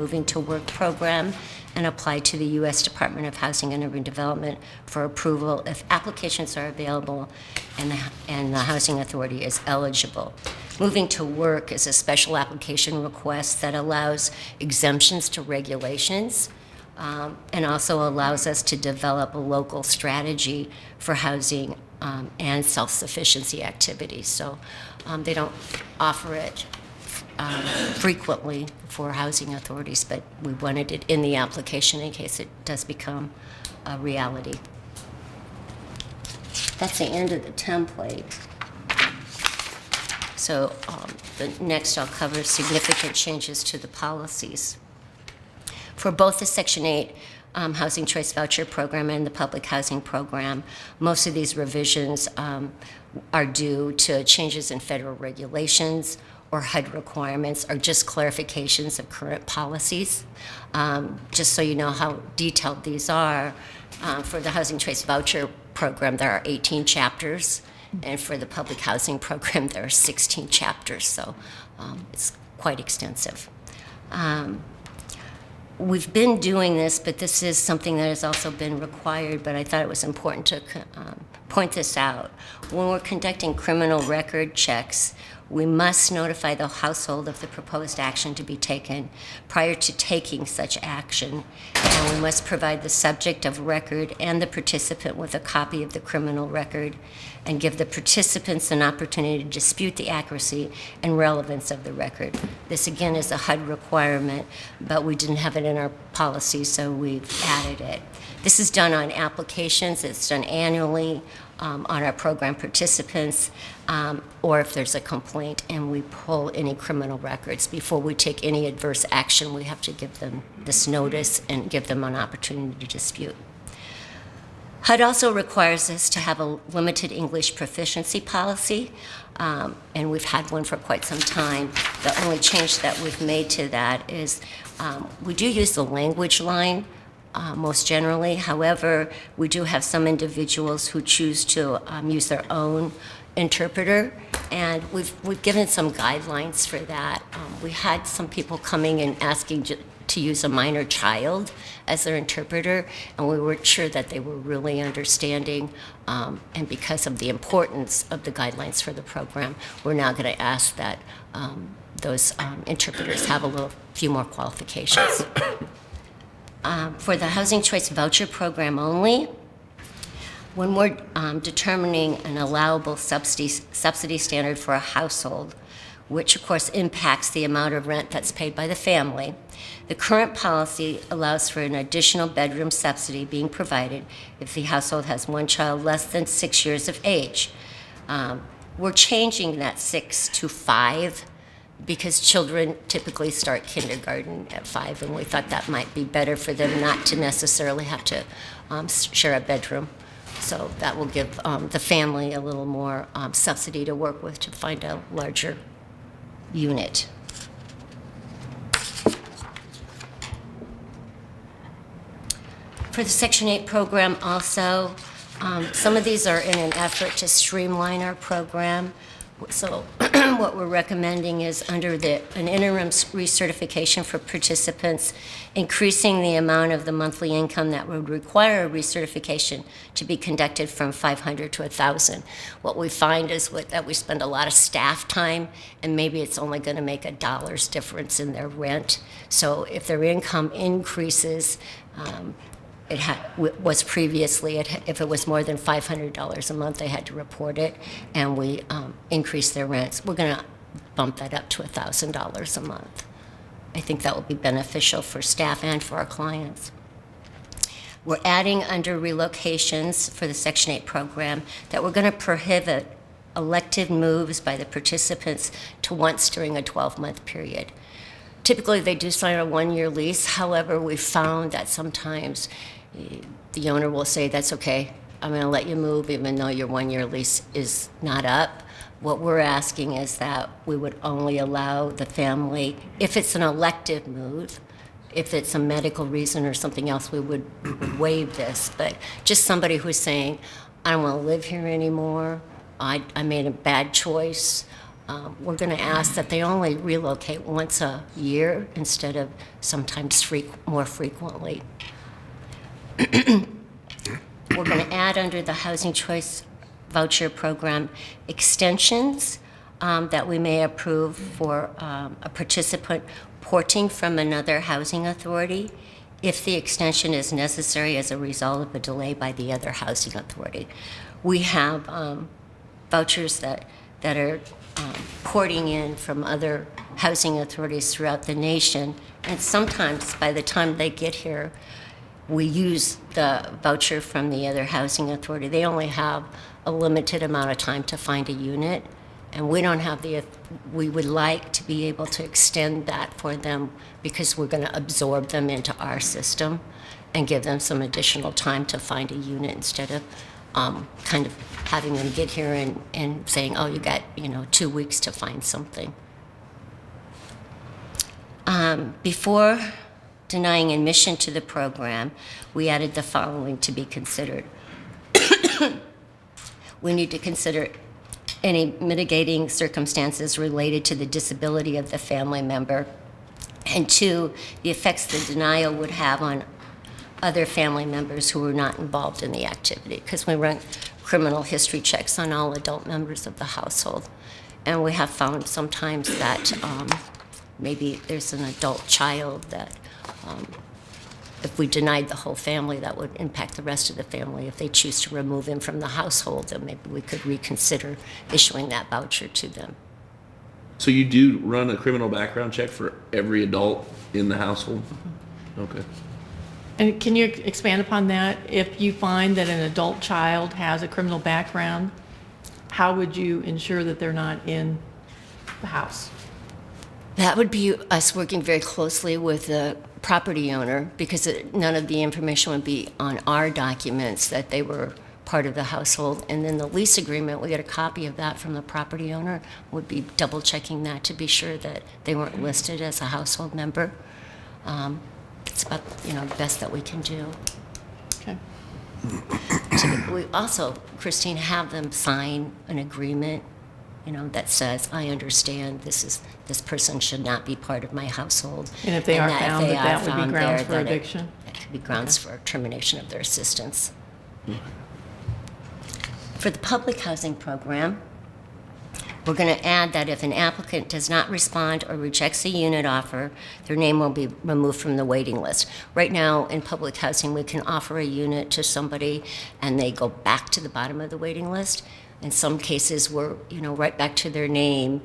Moving to Work program and apply to the U.S. Department of Housing and Urban Development for approval if applications are available and the Housing Authority is eligible. Moving to Work is a special application request that allows exemptions to regulations and also allows us to develop a local strategy for housing and self-sufficiency activities. So they don't offer it frequently for housing authorities, but we wanted it in the application in case it does become a reality. That's the end of the template. So next I'll cover significant changes to the policies. For both the Section 8 Housing Choice Voucher Program and the Public Housing Program, most of these revisions are due to changes in federal regulations or HUD requirements or just clarifications of current policies. Just so you know how detailed these are, for the Housing Choice Voucher Program, there are 18 chapters, and for the Public Housing Program, there are 16 chapters, so it's quite extensive. We've been doing this, but this is something that has also been required, but I thought it was important to point this out. When we're conducting criminal record checks, we must notify the household of the proposed action to be taken prior to taking such action, and we must provide the subject of record and the participant with a copy of the criminal record and give the participants an opportunity to dispute the accuracy and relevance of the record. This again is a HUD requirement, but we didn't have it in our policy, so we've added it. This is done on applications, it's done annually on our program participants, or if there's a complaint and we pull any criminal records. Before we take any adverse action, we have to give them this notice and give them an opportunity to dispute. HUD also requires us to have a limited English proficiency policy, and we've had one for quite some time. The only change that we've made to that is we do use the language line most generally. However, we do have some individuals who choose to use their own interpreter, and we've given some guidelines for that. We had some people coming and asking to use a minor child as their interpreter, and we weren't sure that they were really understanding, and because of the importance of the guidelines for the program, we're now going to ask that those interpreters have a few more qualifications. For the Housing Choice Voucher Program only, when we're determining an allowable subsidy standard for a household, which of course impacts the amount of rent that's paid by the family, the current policy allows for an additional bedroom subsidy being provided if the household has one child less than 6 years of age. We're changing that 6 to 5 because children typically start kindergarten at 5, and we thought that might be better for them not to necessarily have to share a bedroom. So that will give the family a little more subsidy to work with to find a larger unit. For the Section 8 program also, some of these are in an effort to streamline our program. So what we're recommending is under an interim recertification for participants, increasing the amount of the monthly income that would require a recertification to be conducted from $500 to $1,000. What we find is that we spend a lot of staff time, and maybe it's only going to make $1 difference in their rent. So if their income increases, was previously, if it was more than $500 a month, they had to report it, and we increased their rents. We're going to bump that up to $1,000 a month. I think that will be beneficial for staff and for our clients. We're adding under relocations for the Section 8 program that we're going to prohibit elective moves by the participants to once during a 12-month period. Typically, they do sign a 1-year lease. However, we found that sometimes the owner will say, that's okay, I'm going to let you move even though your 1-year lease is not up. What we're asking is that we would only allow the family, if it's an elective move, if it's a medical reason or something else, we would waive this. But just somebody who's saying, I don't want to live here anymore, I made a bad choice, we're going to ask that they only relocate once a year instead of sometimes more frequently. We're going to add under the Housing Choice Voucher Program extensions that we may approve for a participant porting from another housing authority if the extension is necessary as a result of a delay by the other housing authority. We have vouchers that are porting in from other housing authorities throughout the nation, and sometimes by the time they get here, we use the voucher from the other housing authority. They only have a limited amount of time to find a unit, and we don't have we would like to be able to extend that for them because we're going to absorb them into our system and give them some additional time to find a unit instead of kind of having them get here and saying, oh, you got 2 weeks to find something. Before denying admission to the program, we added the following to be considered. We need to consider any mitigating circumstances related to the disability of the family member, and 2, the effects the denial would have on other family members who were not involved in the activity, because we run criminal history checks on all adult members of the household. And we have found sometimes that maybe there's an adult child that if we denied the whole family, that would impact the rest of the family. If they choose to remove him from the household, then maybe we could reconsider issuing that voucher to them. So you do run a criminal background check for every adult in the household? Okay. And can you expand upon that? If you find that an adult child has a criminal background, how would you ensure that they're not in the house? That would be us working very closely with the property owner, because none of the information would be on our documents that they were part of the household. And then the lease agreement, we get a copy of that from the property owner, would be double checking that to be sure that they weren't listed as a household member. It's about the best that we can do. Okay. We also, Christine, have them sign an agreement that says, I understand this person should not be part of my household. And if they are found, that would be grounds for eviction? That could be grounds for termination of their assistance. For the public housing program, we're going to add that if an applicant does not respond or rejects a unit offer, their name will be removed from the waiting list. Right now, in public housing, we can offer a unit to somebody and they go back to the bottom of the waiting list. In some cases, we're right back to their name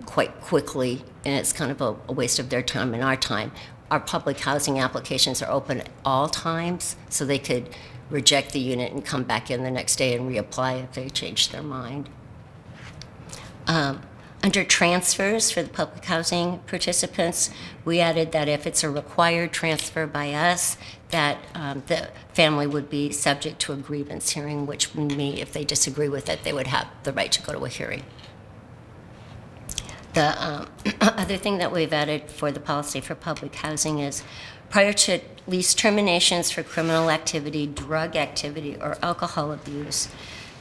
quite quickly, and it's kind of a waste of their time and our time. Our public housing applications are open at all times, so they could reject the unit and come back in the next day and reapply if they change their mind. Under transfers for the public housing participants, we added that if it's a required transfer by us, that the family would be subject to a grievance hearing, which would mean if they disagree with it, they would have the right to go to a hearing. The other thing that we've added for the policy for public housing is prior to lease terminations for criminal activity, drug activity, or alcohol abuse,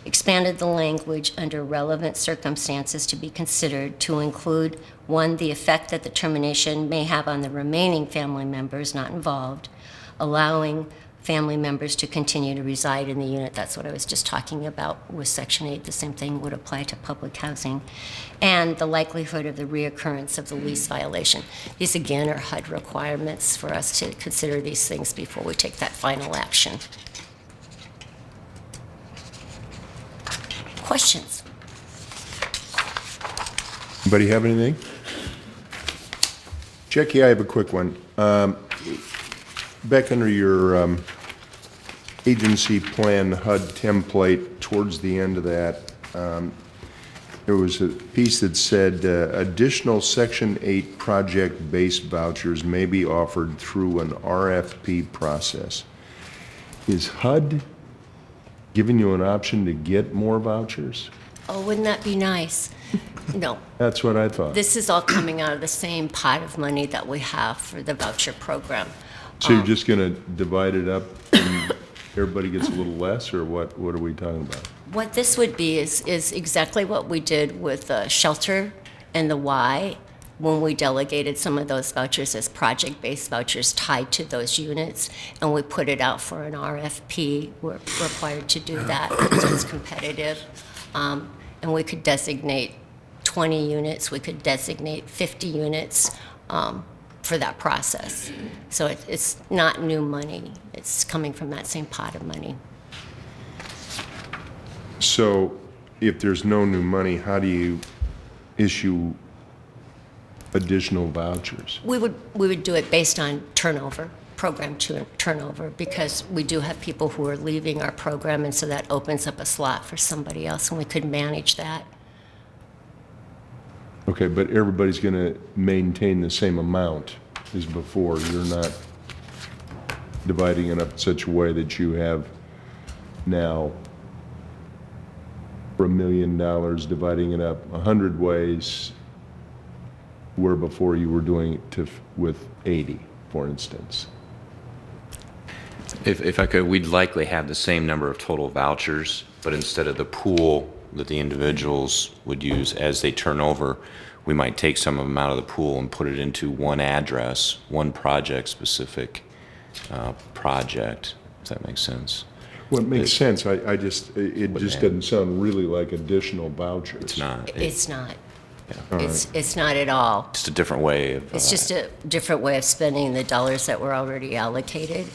expanded the language under relevant circumstances to be considered to include, 1, the effect that the termination may have on the remaining family members not involved, allowing family members to continue to reside in the unit. That's what I was just talking about with Section 8. The same thing would apply to public housing. And the likelihood of the reoccurrence of the lease violation. These, again, are HUD requirements for us to consider these things before we take that final action. Questions? Anybody have anything? Jackie, I have a quick one. Back under your agency plan HUD template, towards the end of that, there was a piece that said additional Section 8 project-based vouchers may be offered through an RFP process. Is HUD giving you an option to get more vouchers? Oh, wouldn't that be nice? No. That's what I thought. This is all coming out of the same pot of money that we have for the voucher program. So you're just going to divide it up and everybody gets a little less, or what are we talking about? What this would be is exactly what we did with the shelter and the Y, when we delegated some of those vouchers as project-based vouchers tied to those units, and we put it out for an RFP, we're required to do that because it's competitive. And we could designate 20 units, we could designate 50 units for that process. So it's not new money, it's coming from that same pot of money. So if there's no new money, how do you issue additional vouchers? We would do it based on turnover, program turnover, because we do have people who are leaving our program, and so that opens up a slot for somebody else, and we could manage that. Okay, but everybody's going to maintain the same amount as before. You're not dividing it up in such a way that you have now for $1 million, dividing it up 100 ways, where before you were doing it with 80, for instance. If I could, we'd likely have the same number of total vouchers, but instead of the pool that the individuals would use as they turn over, we might take some of them out of the pool and put it into one address, one project-specific project, if that makes sense. Well, it makes sense. It just doesn't sound really like additional vouchers. It's not. It's not. Yeah. It's not at all. Just a different way of. It's just a different way of spending the dollars that were already allocated.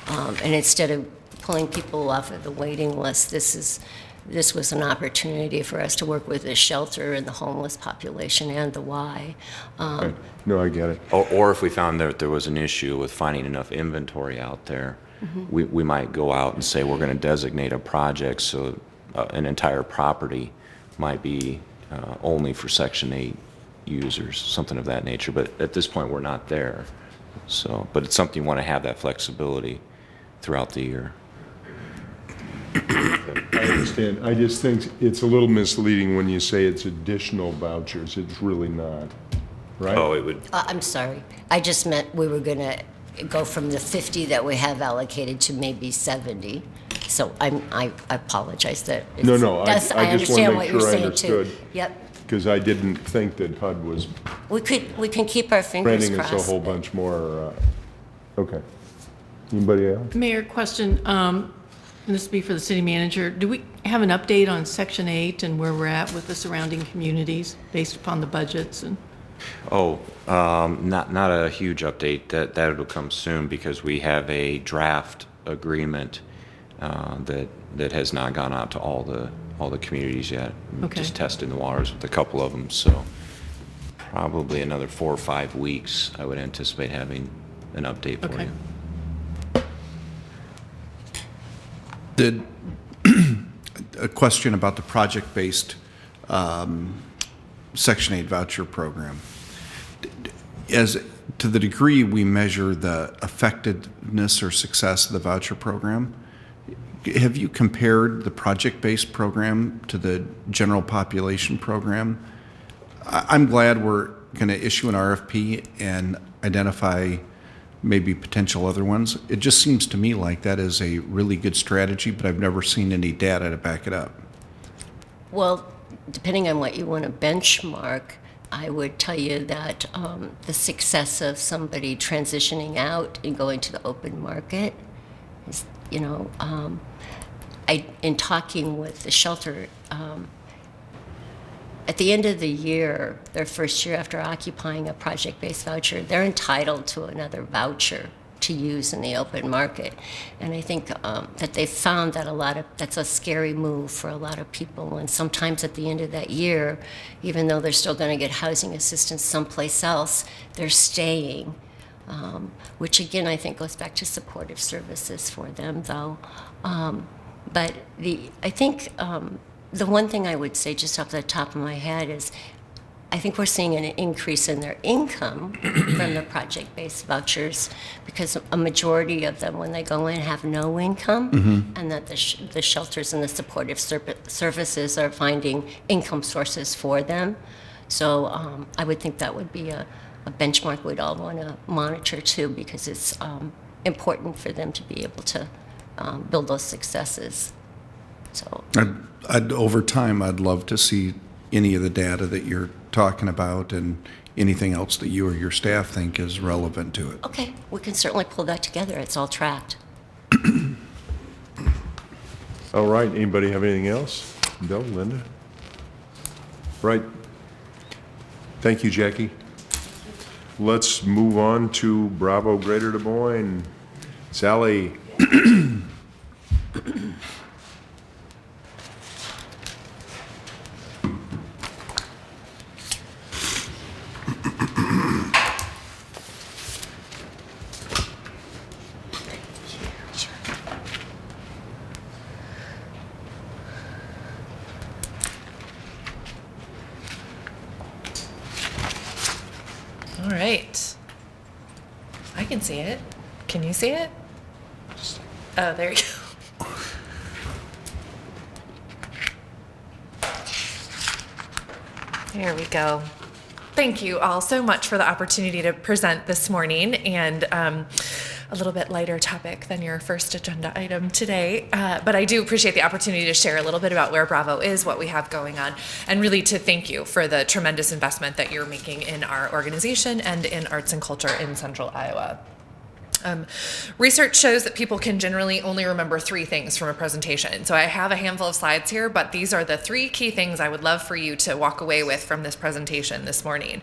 And instead of pulling people off of the waiting list, this was an opportunity for us to work with the shelter and the homeless population and the Y. Okay. No, I get it. Or if we found that there was an issue with finding enough inventory out there, we might go out and say we're going to designate a project so an entire property might be only for Section 8 users, something of that nature. But at this point, we're not there. So, but it's something you want to have that flexibility throughout the year. I understand. I just think it's a little misleading when you say it's additional vouchers. It's really not, right? Oh, it would. I'm sorry. I just meant we were going to go from the 50 that we have allocated to maybe 70. So I apologize that. No, I that's- just want to understand make what you're sure I saying understood. too. Yep. Because I didn't think that HUD was We can keep our fingers granting us crossed. a whole bunch more. Okay. Anybody else? Mayor, question, and this will be for the city manager. Do we have an update on Section 8 and where we're at with the surrounding communities based upon the budgets? And Not a huge update. That will come soon because we have a draft agreement that has not gone out to all the communities yet. Okay. Just testing the waters with a couple of them. So probably another 4 or 5 weeks, I would anticipate having an update for Okay. you. A question about the project-based Section 8 voucher program. As to the degree we measure the effectiveness or success of the voucher program, have you compared the project-based program to the general population program? I'm glad we're going to issue an RFP and identify maybe potential other ones. It just seems to me like that is a really good strategy, but I've never seen any data to back it up. Well, depending on what you want to benchmark, I would tell you that the success of somebody transitioning out and going to the open market is, in talking with the shelter, at the end of the year, their first year after occupying a project-based voucher, they're entitled to another voucher to use in the open market. And I think that they've found that that's a scary move for a lot of people. And sometimes at the end of that year, even though they're still going to get housing assistance someplace else, they're staying, which again, I think goes back to supportive services for them, though. But I think the one thing I would say just off the top of my head is I think we're seeing an increase in their income from the project-based vouchers because a majority of them, when they go in, have no income, and that the shelters and the supportive services are finding income sources for them. So I would think that would be a benchmark we'd all want to monitor too, because it's important for them to be able to build those successes. So Over time, I'd love to see, any of the data that you're talking about and anything else that you or your staff think is relevant to it. Okay, we can certainly pull that together. It's all tracked. All right, anybody have anything else? Bill, Linda? Right. Thank you, Jackie. Let's move on to Bravo Greater Des Moines. Sally? All right. I can see it. Can you see it? Oh, there you go. There we go. Thank you all so much for the opportunity to present this morning, and a little bit lighter topic than your first agenda item today. But I do appreciate the opportunity to share a little bit about where Bravo is, what we have going on, and really to thank you for the tremendous investment that you're making in our organization and in arts and culture in Central Iowa. Research shows that people can generally only remember 3 things from a presentation. So I have a handful of slides here, but these are the 3 key things I would love for you to walk away with from this presentation this morning.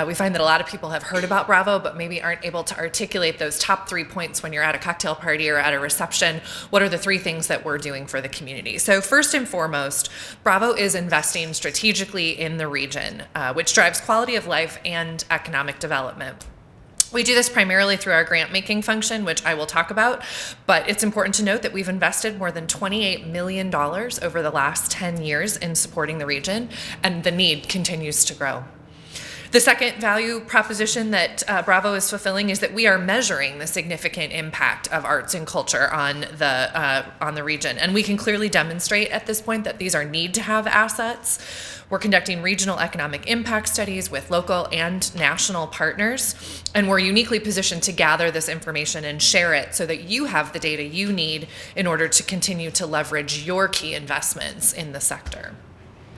We find that a lot of people have heard about Bravo, but maybe aren't able to articulate those top 3 points when you're at a cocktail party or at a reception. What are the 3 things that we're doing for the community? So first and foremost, Bravo is investing strategically in the region, which drives quality of life and economic development. We do this primarily through our grant making function, which I will talk about, but it's important to note that we've invested more than $28 million over the last 10 years in supporting the region, and the need continues to grow. The second value proposition that Bravo is fulfilling is that we are measuring the significant impact of arts and culture on the region, and we can clearly demonstrate at this point that these are need-to-have assets. We're conducting regional economic impact studies with local and national partners, and we're uniquely positioned to gather this information and share it so that you have the data you need in order to continue to leverage your key investments in the sector.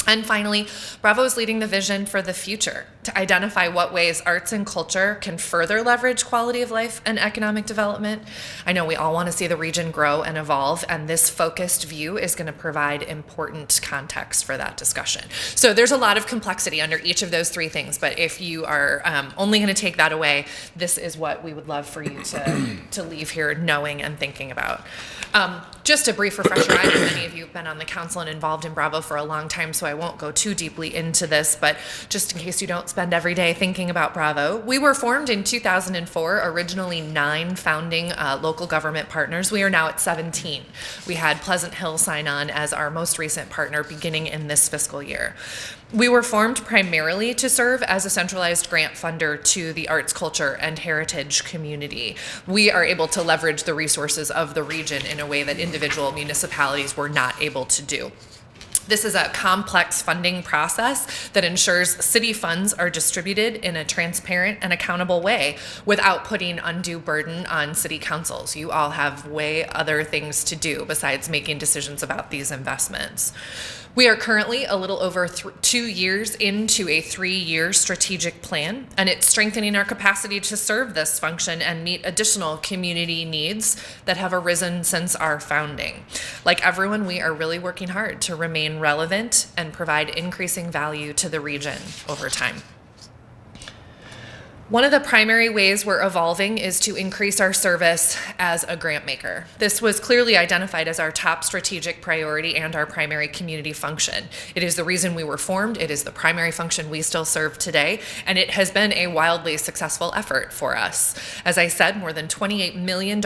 And finally, Bravo is leading the vision for the future to identify what ways arts and culture can further leverage quality of life and economic development. I know we all want to see the region grow and evolve, and this focused view is going to provide important context for that discussion. So there's a lot of complexity under each of those 3 things, but if you are only going to take that away, this is what we would love for you to leave here knowing and thinking about. Just a brief refresher, I know many of you have been on the council and involved in Bravo for a long time, so I won't go too deeply into this, but just in case you don't spend every day thinking about Bravo, we were formed in 2004, originally 9 founding local government partners. We are now at 17. We had Pleasant Hill sign on as our most recent partner beginning in this fiscal year. We were formed primarily to serve as a centralized grant funder to the arts, culture, and heritage community. We are able to leverage the resources of the region in a way that individual municipalities were not able to do. This is a complex funding process that ensures city funds are distributed in a transparent and accountable way without putting undue burden on city councils. You all have way other things to do besides making decisions about these investments. We are currently a little over 2 years into a 3-year strategic plan, and it's strengthening our capacity to serve this function and meet additional community needs that have arisen since our founding. Like everyone, we are really working hard to remain relevant and provide increasing value to the region over time. One of the primary ways we're evolving is to increase our service as a grant maker. This was clearly identified as our top strategic priority and our primary community function. It is the reason we were formed, it is the primary function we still serve today, and it has been a wildly successful effort for us. As I said, more than $28 million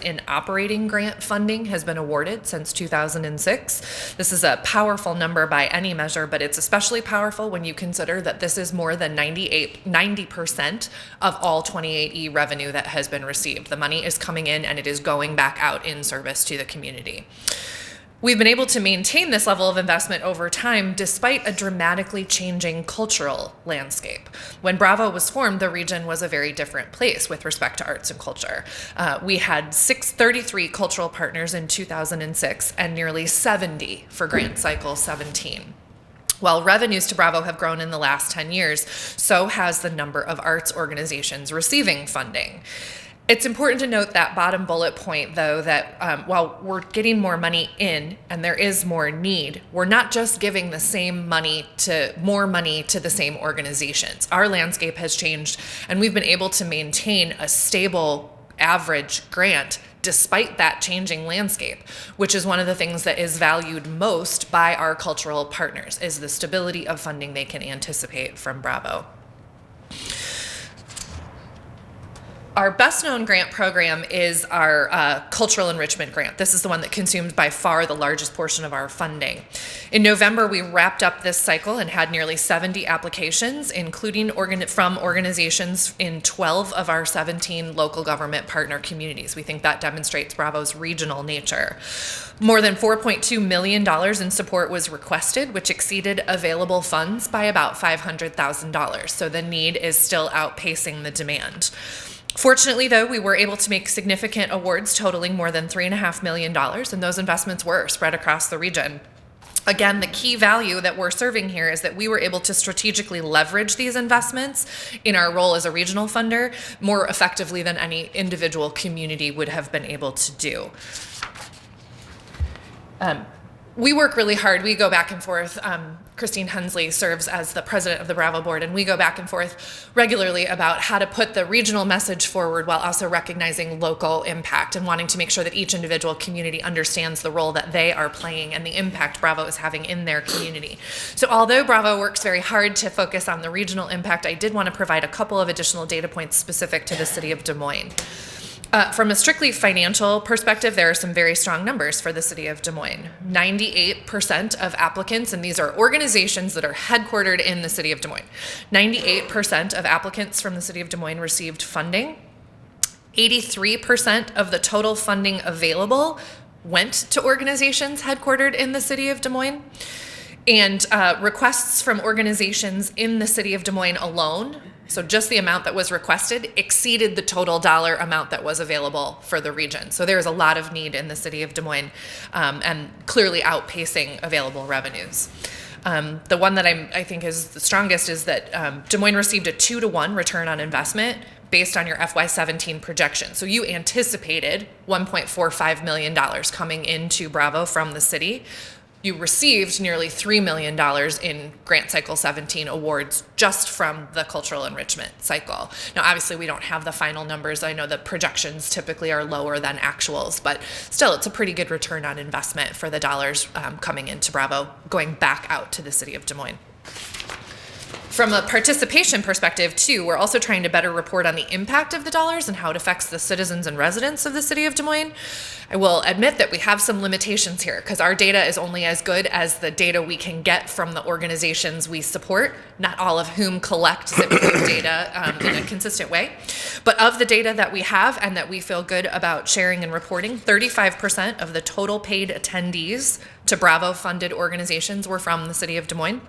in operating grant funding has been awarded since 2006. This is a powerful number by any measure, but it's especially powerful when you consider that this is more than 90% of all 28E revenue that has been received. The money is coming in and it is going back out in service to the community. We've been able to maintain this level of investment over time despite a dramatically changing cultural landscape. When Bravo was formed, the region was a very different place with respect to arts and culture. We had 33 cultural partners in 2006 and nearly 70 for grant cycle 17. While revenues to Bravo have grown in the last 10 years, so has the number of arts organizations receiving funding. It's important to note that bottom bullet point, though, that while we're getting more money in and there is more need, we're not just giving the same money to more money to the same organizations. Our landscape has changed, and we've been able to maintain a stable average grant despite that changing landscape, which is one of the things that is valued most by our cultural partners, is the stability of funding they can anticipate from Bravo. Our best known grant program is our cultural enrichment grant. This is the one that consumed by far the largest portion of our funding. In November, we wrapped up this cycle and had nearly 70 applications, including from organizations in 12 of our 17 local government partner communities. We think that demonstrates Bravo's regional nature. More than $4.2 million in support was requested, which exceeded available funds by about $500,000. So the need is still outpacing the demand. Fortunately, though, we were able to make significant awards totaling more than $3.5 million, and those investments were spread across the region. Again, the key value that we're serving here is that we were able to strategically leverage these investments in our role as a regional funder more effectively than any individual community would have been able to do. We work really hard. We go back and forth. Christine Hensley serves as the president of the Bravo board, and we go back and forth regularly about how to put the regional message forward while also recognizing local impact and wanting to make sure that each individual community understands the role that they are playing and the impact Bravo is having in their community. So although Bravo works very hard to focus on the regional impact, I did want to provide a couple of additional data points specific to the city of Des Moines. From a strictly financial perspective, there are some very strong numbers for the city of Des Moines. 98% of applicants, and these are organizations that are headquartered in the city of Des Moines, 98% of applicants from the city of Des Moines received funding. 83% of the total funding available went to organizations headquartered in the city of Des Moines. And requests from organizations in the city of Des Moines alone, so just the amount that was requested, exceeded the total dollar amount that was available for the region. So there is a lot of need in the city of Des Moines, and clearly outpacing available revenues. The one that I think is the strongest is that Des Moines received a 2-to-1 return on investment based on your FY17 projection. So you anticipated $1.45 million coming into Bravo from the city. You received nearly $3 million in Grant Cycle 17 awards just from the cultural enrichment cycle. Now, obviously, we don't have the final numbers. I know the projections typically are lower than actuals, but still, it's a pretty good return on investment for the dollars coming into Bravo, going back out to the city of Des Moines. From a participation perspective, too, we're also trying to better report on the impact of the dollars and how it affects the citizens and residents of the city of Des Moines. I will admit that we have some limitations here because our data is only as good as the data we can get from the organizations we support, not all of whom collect zip code data in a consistent way. But of the data that we have and that we feel good about sharing and reporting, 35% of the total paid attendees to Bravo-funded organizations were from the city of Des Moines.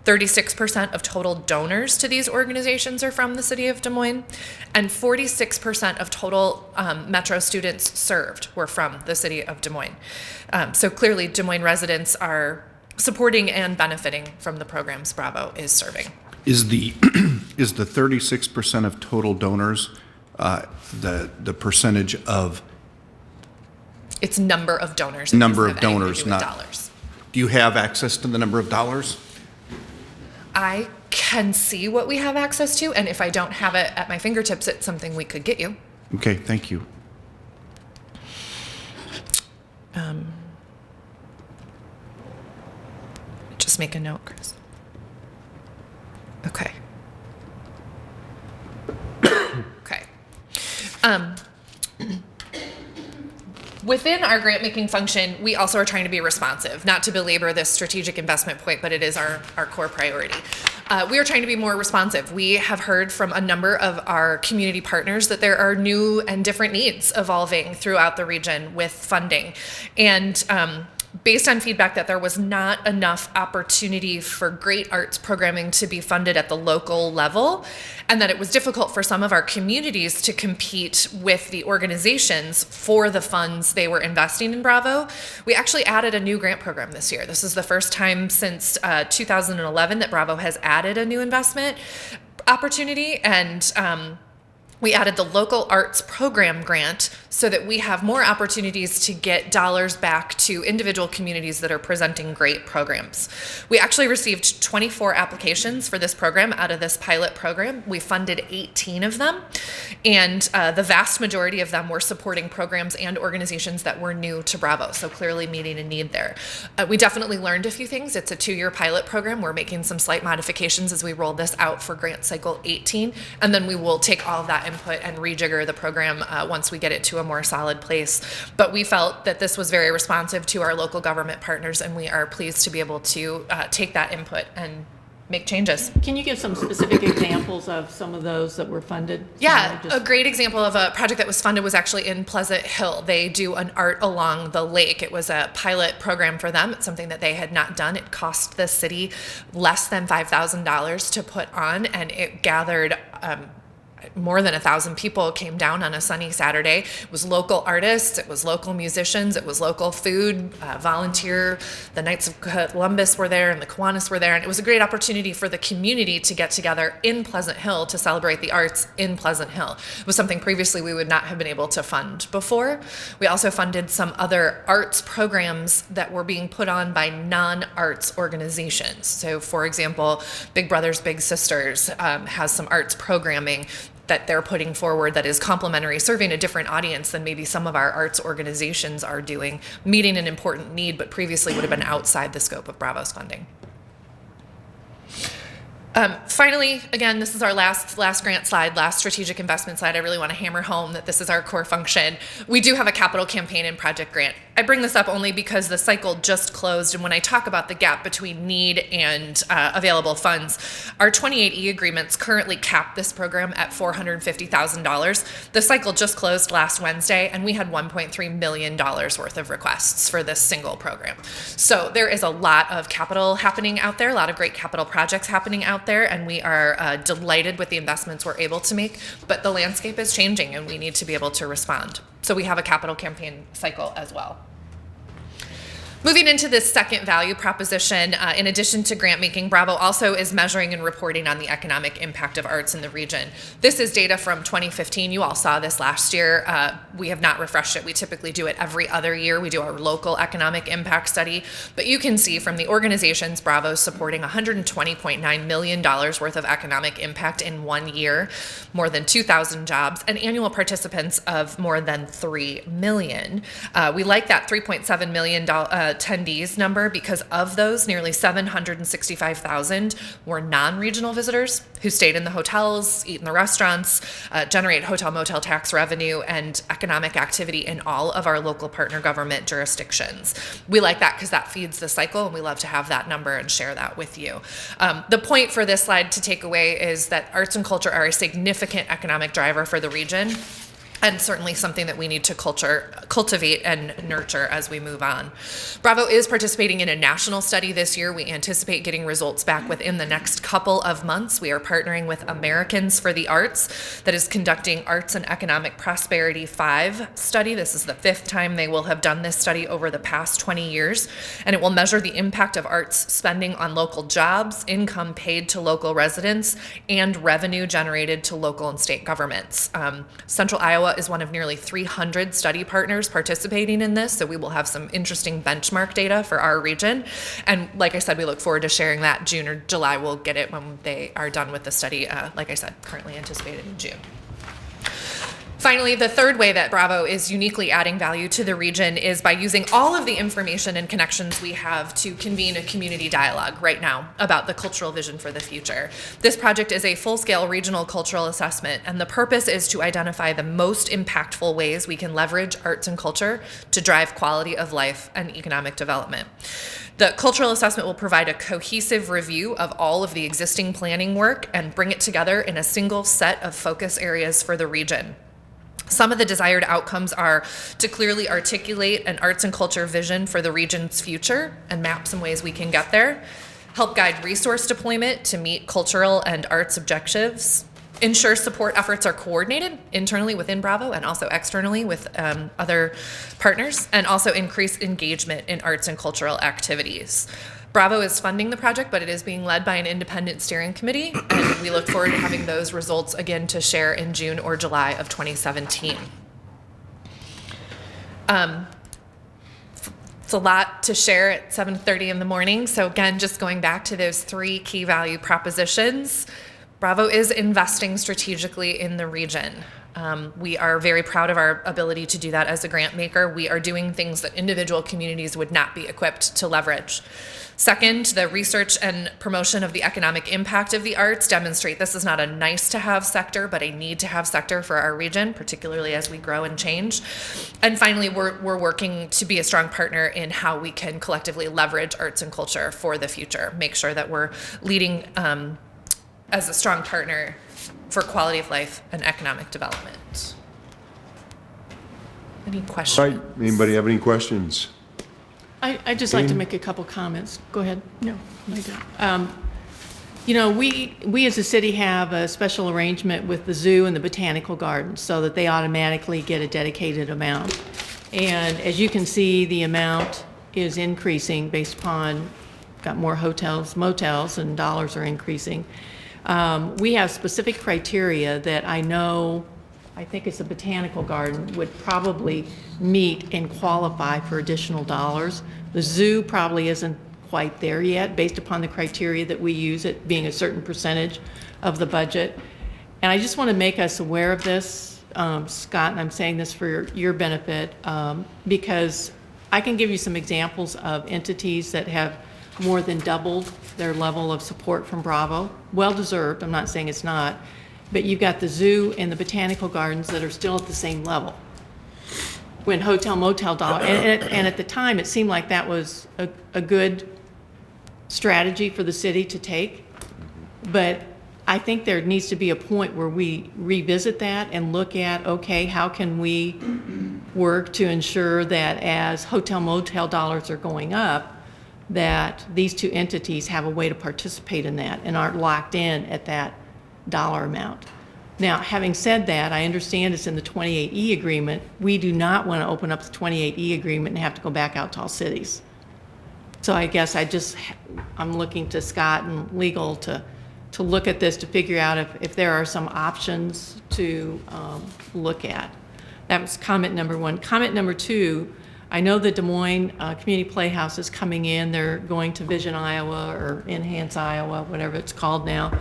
36% of total donors to these organizations are from the city of Des Moines, and 46% of total Metro students served were from the city of Des Moines. So clearly, Des Moines residents are supporting and benefiting from the programs Bravo is serving. Is the 36% of total donors the percentage of? It's number of donors. Number of donors, not dollars. Do you have access to the number of dollars? I can see what we have access to, and if I don't have it at my fingertips, it's something we could get you. Okay, thank you. Just make a note, Chris. Okay. Okay. Within our grant-making function, we also are trying to be responsive, not to belabor this strategic investment point, but it is our core priority. We are trying to be more responsive. We have heard from a number of our community partners that there are new and different needs evolving throughout the region with funding. And based on feedback that there was not enough opportunity for great arts programming to be funded at the local level, and that it was difficult for some of our communities to compete with the organizations for the funds they were investing in Bravo, we actually added a new grant program this year. This is the first time since 2011 that Bravo has added a new investment opportunity, and we added the local arts program grant so that we have more opportunities to get dollars back to individual communities that are presenting great programs. We actually received 24 applications for this program out of this pilot program. We funded 18 of them, and the vast majority of them were supporting programs and organizations that were new to Bravo, so clearly meeting a need there. We definitely learned a few things. It's a 2-year pilot program. We're making some slight modifications as we roll this out for grant cycle 18, and then we will take all of that input and rejigger the program once we get it to a more solid place. But we felt that this was very responsive to our local government partners, and we are pleased to be able to take that input and make changes. Can you give some specific examples of some of those that were funded? Yeah, a great example of a project that was funded was actually in Pleasant Hill. They do an art along the lake. It was a pilot program for them. It's something that they had not done. It cost the city less than $5,000 to put on, and it gathered more than 1,000 people came down on a sunny Saturday. It was local artists, it was local musicians, it was local food, volunteer. The Knights of Columbus were there and the Kiwanis were there, and it was a great opportunity for the community to get together in Pleasant Hill to celebrate the arts in Pleasant Hill. It was something previously we would not have been able to fund before. We also funded some other arts programs that were being put on by non-arts organizations. So for example, Big Brothers Big Sisters has some arts programming that they're putting forward that is complementary, serving a different audience than maybe some of our arts organizations are doing, meeting an important need, but previously would have been outside the scope of Bravo's funding. Finally, again, this is our last grant slide, last strategic investment slide. I really want to hammer home that this is our core function. We do have a capital campaign and project grant. I bring this up only because the cycle just closed, and when I talk about the gap between need and available funds, our 28E agreements currently cap this program at $450,000. The cycle just closed last Wednesday, and we had $1.3 million worth of requests for this single program. So there is a lot of capital happening out there, a lot of great capital projects happening out there, and we are delighted with the investments we're able to make, but the landscape is changing, and we need to be able to respond. So we have a capital campaign cycle as well. Moving into this second value proposition, in addition to grant making, Bravo also is measuring and reporting on the economic impact of arts in the region. This is data from 2015. You all saw this last year. We have not refreshed it. We typically do it every other year. We do our local economic impact study. But you can see from the organizations, Bravo's supporting $120.9 million worth of economic impact in 1 year, more than 2,000 jobs, and annual participants of more than 3 million. We like that $3.7 million attendees number because of those, nearly 765,000 were non-regional visitors who stayed in the hotels, eat in the restaurants, generate hotel motel tax revenue and economic activity in all of our local partner government jurisdictions. We like that because that feeds the cycle, and we love to have that number and share that with you. The point for this slide to take away is that arts and culture are a significant economic driver for the region, and certainly something that we need to cultivate and nurture as we move on. Bravo is participating in a national study this year. We anticipate getting results back within the next couple of months. We are partnering with Americans for the Arts that is conducting Arts and Economic Prosperity 5 study. This is the 5th time they will have done this study over the past 20 years, and it will measure the impact of arts spending on local jobs, income paid to local residents, and revenue generated to local and state governments. Central Iowa is one of nearly 300 study partners participating in this, so we will have some interesting benchmark data for our region. And like I said, we look forward to sharing that. June or July, we'll get it when they are done with the study. Like I said, currently anticipated in June. Finally, the third way that Bravo is uniquely adding value to the region is by using all of the information and connections we have to convene a community dialogue right now about the cultural vision for the future. This project is a full-scale regional cultural assessment, and the purpose is to identify the most impactful ways we can leverage arts and culture to drive quality of life and economic development. The cultural assessment will provide a cohesive review of all of the existing planning work and bring it together in a single set of focus areas for the region. Some of the desired outcomes are to clearly articulate an arts and culture vision for the region's future and map some ways we can get there, help guide resource deployment to meet cultural and arts objectives, ensure support efforts are coordinated internally within Bravo and also externally with other partners, and also increase engagement in arts and cultural activities. Bravo is funding the project, but it is being led by an independent steering committee, and we look forward to having those results again to share in June or July of 2017. It's a lot to share at 7:30 in the morning, so again, just going back to those 3 key value propositions, Bravo is investing strategically in the region. We are very proud of our ability to do that as a grant maker. We are doing things that individual communities would not be equipped to leverage. Second, the research and promotion of the economic impact of the arts demonstrate this is not a nice to have sector, but a need to have sector for our region, particularly as we grow and change. And finally, we're working to be a strong partner in how we can collectively leverage arts and culture for the future, make sure that we're leading as a strong partner for quality of life and economic development. Any questions? Right, anybody have any questions? I'd just like to make a couple comments. Go ahead. No, I don't. You know, we as a city have a special arrangement with the zoo and the botanical gardens so that they automatically get a dedicated amount. And as you can see, the amount is increasing based upon, got more hotels, motels, and dollars are increasing. We have specific criteria that I think it's a botanical garden would probably meet and qualify for additional dollars. The zoo probably isn't quite there yet based upon the criteria that we use, it being a certain percentage of the budget. And I just want to make us aware of this, Scott, and I'm saying this for your benefit, because I can give you some examples of entities that have more than doubled their level of support from Bravo. Well-deserved, I'm not saying it's not, but you've got the zoo and the botanical gardens that are still at the same level. When hotel, motel dollar, and at the time, it seemed like that was a good strategy for the city to take. But I think there needs to be a point where we revisit that and look at, okay, how can we work to ensure that as hotel, motel dollars are going up, that these 2 entities have a way to participate in that and aren't locked in at that dollar amount. Now, having said that, I understand it's in the 28E agreement. We do not want to open up the 28E agreement and have to go back out to all cities. So I guess I'm looking to Scott and legal to look at this, to figure out if there are some options to look at. That was comment number 1. Comment number 2, I know the Des Moines Community Playhouse is coming in. They're going to Vision Iowa or Enhance Iowa, whatever it's called now.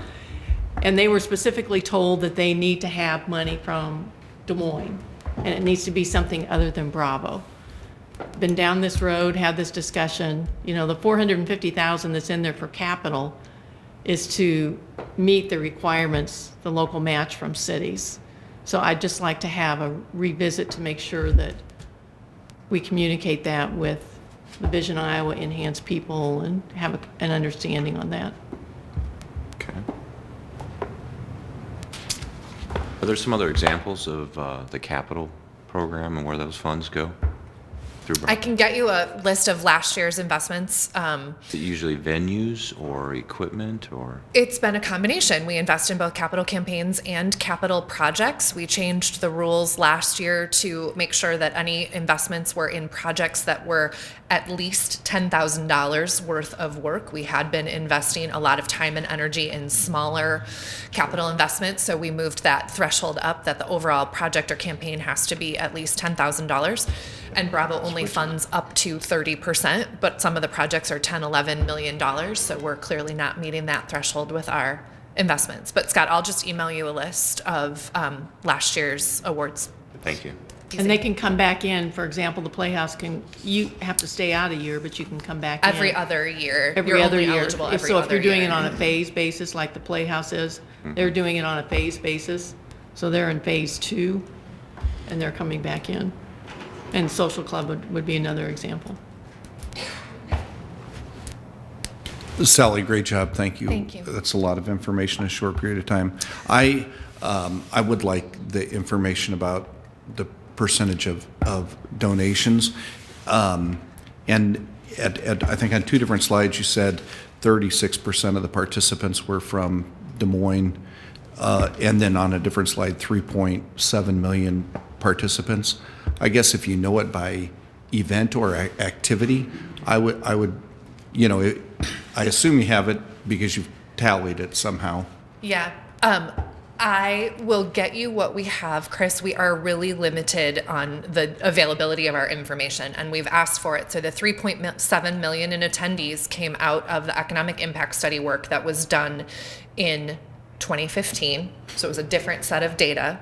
And they were specifically told that they need to have money from Des Moines, and it needs to be something other than Bravo. Been down this road, had this discussion. You know, the $450,000 that's in there for capital is to meet the requirements, the local match from cities. So I'd just like to have a revisit to make sure that we communicate that with the Vision Iowa Enhance people and have an understanding on that. Okay. Are there some other examples of the capital program and where those funds go? I can get you a list of last year's investments. Is it usually venues or equipment or? It's been a combination. We invest in both capital campaigns and capital projects. We changed the rules last year to make sure that any investments were in projects that were at least $10,000 worth of work. We had been investing a lot of time and energy in smaller capital investments, so we moved that threshold up that the overall project or campaign has to be at least $10,000. And Bravo only funds up to 30%, but some of the projects are $10, $11 million, so we're clearly not meeting that threshold with our investments. But Scott, I'll just email you a list of last year's awards. Thank you. And they can come back in, for example, the Playhouse you have to stay out a year, but you can come back in. Every other year. Every You're other only year. eligible every So if other you're doing year. it on a phase basis, like the Playhouse is, they're doing it on a phase basis. So they're in phase 2, and they're coming back in. And Social Club would be another example. Sally, great job. Thank you. Thank you. That's a lot of information in a short period of time. I would like the information about the percentage of donations. And I think on two different slides, you said 36% of the participants were from Des Moines. And then on a different slide, 3.7 million participants. I guess if you know it by event or activity, I would, you know, I assume you have it because you've tallied it somehow. Yeah. I will get you what we have, Chris. We are really limited on the availability of our information, and we've asked for it. So the 3.7 million in attendees came out of the economic impact study work that was done in 2015. So it was a different set of data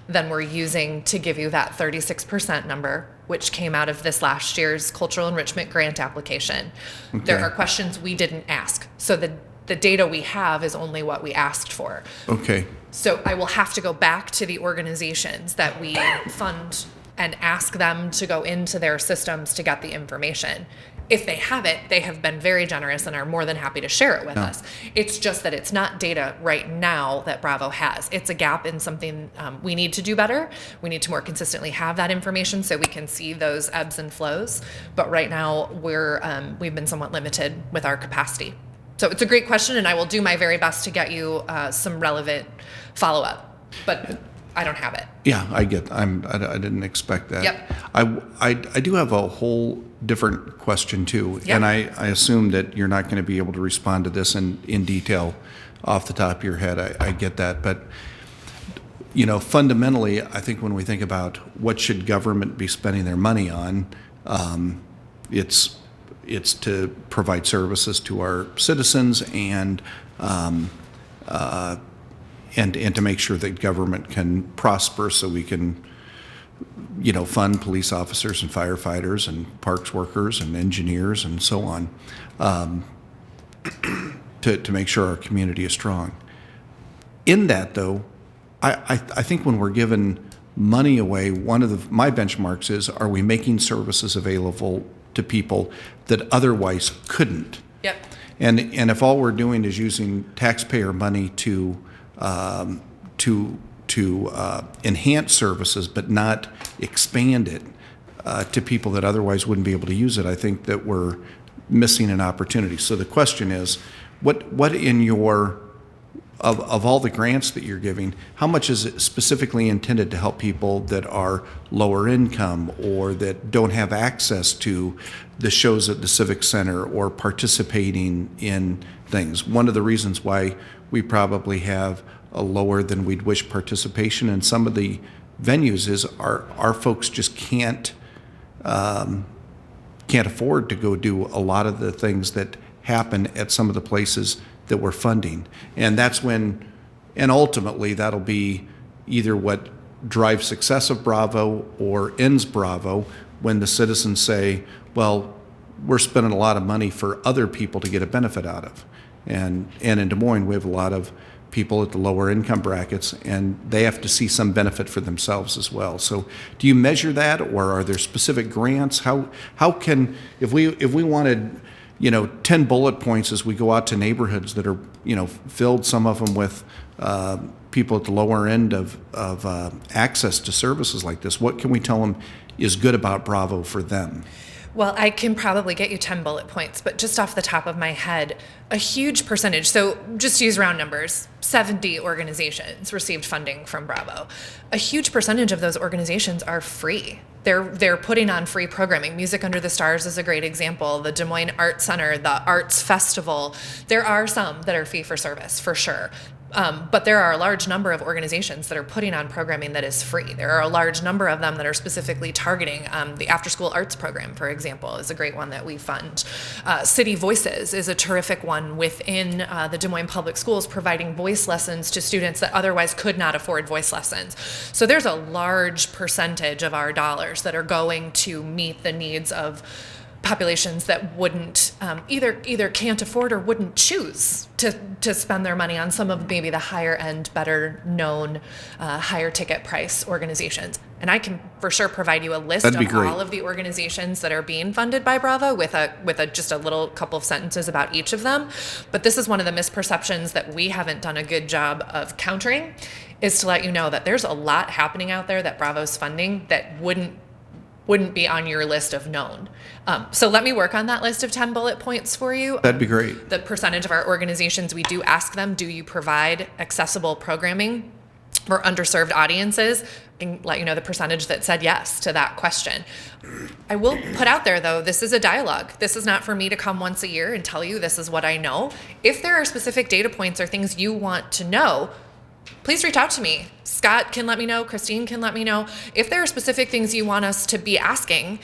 than we're using to give you that 36% number, which came out of this last year's cultural enrichment grant application. Okay. There are questions we didn't ask. So the data we have is only what we asked for. Okay. So I will have to go back to the organizations that we fund and ask them to go into their systems to get the information. If they have it, they have been very generous and are more than happy to share it with us. It's just that it's not data right now that Bravo has. It's a gap in something we need to do better. We need to more consistently have that information so we can see those ebbs and flows. But right now, we've been somewhat limited with our capacity. So it's a great question, and I will do my very best to get you some relevant follow-up. But I don't have it. Yeah, I didn't expect that. Yep. I do have a whole different question too, yep. And I assume that you're not going to be able to respond to this in detail off the top of your head. I get that, but you know, fundamentally, I think when we think about what should government be spending their money on, it's to provide services to our citizens and to make sure that government can prosper so we can, you know, fund police officers and firefighters and parks workers and engineers and so on, to make sure our community is strong. In that, though, I think when we're given money away, one of my benchmarks is, are we making services available to people that otherwise couldn't? Yep. And if all we're doing is using taxpayer money to enhance services but not expand it to people that otherwise wouldn't be able to use it, I think that we're missing an opportunity. So the question is, what in your of all the grants that you're giving, how much is it specifically intended to help people that are lower income or that don't have access to the shows at the Civic Center or participating in things? One of the reasons why we probably have a lower than we'd wish participation in some of the venues is our folks just can't afford to go do a lot of the things that happen at some of the places that we're funding. And that's when, and ultimately that'll be either what drives success of Bravo or ends Bravo, when the citizens say, well, we're spending a lot of money for other people to get a benefit out of. And in Des Moines, we have a lot of people at the lower income brackets, and they have to see some benefit for themselves as well. So do you measure that, or are there specific grants? How can, if we wanted, 10 bullet points as we go out to neighborhoods that are, filled, some of them with people at the lower end of access to services like this, what can we tell them is good about Bravo for them? Well, I can probably get you 10 bullet points, but just off the top of my head, a huge percentage, so just use round numbers, 70 organizations received funding from Bravo. A huge percentage of those organizations are free. They're putting on free programming. Music Under the Stars is a great example. The Des Moines Arts Center, the Arts Festival. There are some that are fee for service, for sure. But there are a large number of organizations that are putting on programming that is free. There are a large number of them that are specifically targeting the after-school arts program, for example, is a great one that we fund. City Voices is a terrific one within the Des Moines Public Schools, providing voice lessons to students that otherwise could not afford voice lessons. So there's a large percentage of our dollars that are going to meet the needs of populations that wouldn't either can't afford or wouldn't choose to spend their money on some of maybe the higher end, better known, higher ticket price organizations. And I can for sure provide you a list That'd be of great. all of the organizations that are being funded by Bravo with just a little couple of sentences about each of them. But this is one of the misperceptions that we haven't done a good job of countering, is to let you know that there's a lot happening out there that Bravo's funding that wouldn't be on your list of known. So let me work on that list of 10 bullet points for you. That'd be great. The percentage of our organizations, we do ask them, do you provide accessible programming for underserved audiences? And let you know the percentage that said yes to that question. I will put out there, though, this is a dialogue. This is not for me to come once a year and tell you this is what I know. If there are specific data points or things you want to know, please reach out to me. Scott can let me know. Christine can let me know. If there are specific things you want us to be asking,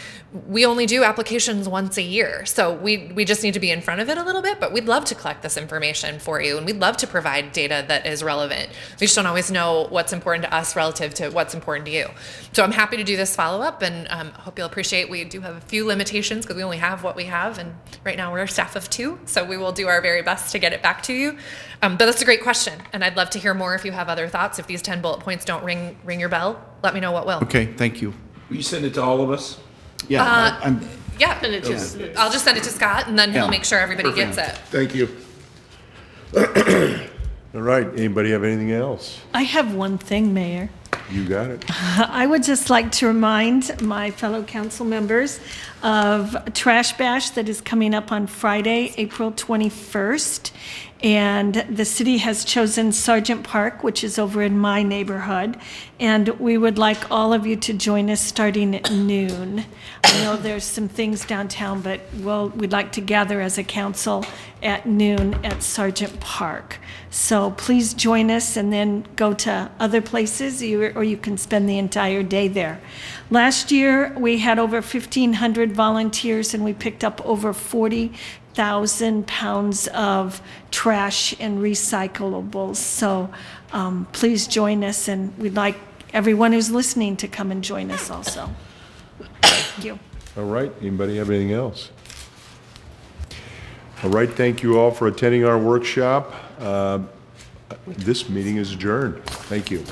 we only do applications once a year. So we just need to be in front of it a little bit, but we'd love to collect this information for you. And we'd love to provide data that is relevant. We just don't always know what's important to us relative to what's important to you. So I'm happy to do this follow-up, and hope you'll appreciate we do have a few limitations because we only have what we have. And right now we're a staff of 2, so we will do our very best to get it back to you. But that's a great question, and I'd love to hear more if you have other thoughts. If these 10 bullet points don't ring your bell, let me know what will. Okay, thank you. Will you send it to all of us? Yeah, I'm, Yeah, And it just- I'll just send it to Scott, and then he'll Yeah. make sure everybody gets it. Thank you. All right, anybody have anything else? I have one thing, Mayor. You got it. I would just like to remind my fellow council members of Trash Bash that is coming up on Friday, April 21st. And the city has chosen Sergeant Park, which is over in my neighborhood. And we would like all of you to join us starting at noon. I know there's some things downtown, but we'd like to gather as a council at noon at Sergeant Park. So please join us and then go to other places, or you can spend the entire day there. Last year, we had over 1,500 volunteers and we picked up over 40,000 pounds of trash and recyclables. So please join us, and we'd like everyone who's listening to come and join us also. Thank you. All right, anybody have anything else? All right, thank you all for attending our workshop. This meeting is adjourned. Thank you.